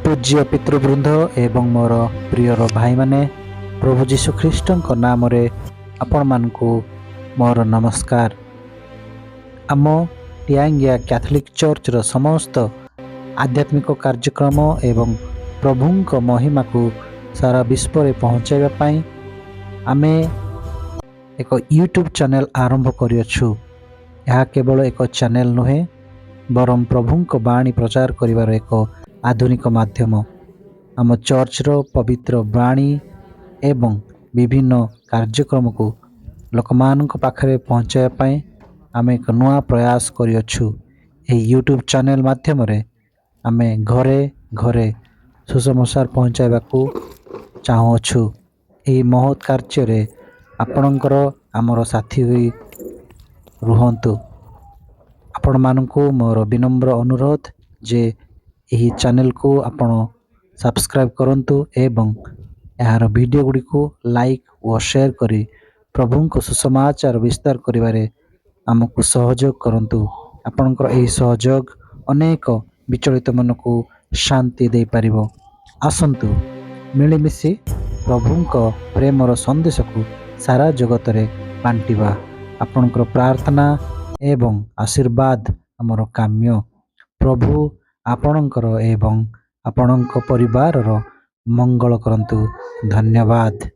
पूज्य पितृवृंद एवं मोर प्रियर भाई माने प्रभु जीशु ख्रीष्ट नाम रे आपण मानकु मोर नमस्कार। आम टियांगिया कैथोलिक चर्च रो समस्त आध्यात्मिक कार्यक्रम एवं प्रभुंक महिमा को सारा विश्व रे पहुँचाइबा पई आमे एक यूट्यूब चैनल आरंभ करियछु। यह केवल एक चैनल नुहे बरम प्रभुंक बाणी प्रचार करिवार एक आधुनिक माध्यम। आम चर्च रो पवित्र बाणी एवं विभिन्न कार्यक्रम को लोकमानक पाखरे पहुँचाइबा पई आमे एक नया प्रयास करियछु। ए यूट्यूब चैनल माध्यम रे आमे घरे घरे सुसमाचार पहुँचाइबा को चाहूछु। एही महत् कार्य रे आपणकर आमर साथी होई रुहंतु। आपण मानकु मोर विनम्र अनुरोध जे यही चैनल को आपण सब्सक्राइब करंतु एवं यार वीडियो गुडी को लाइक और शेयर करी प्रभु को सुसमाचार विस्तार करिवारे आमको सहयोग करंतु। आपणकर एही सहयोग अनेक विचलित मन को शांति दे पारिबो। आसंतु मिलिमिशि प्रभुंक प्रेमर संदेश को सारा जगत रे बांटिबा। आपणकर प्रार्थना एवं आशीर्वाद आमर काम्य। प्रभु आपणकर एवं आपणक परिवार रो मंगल करंतु। धन्यवाद।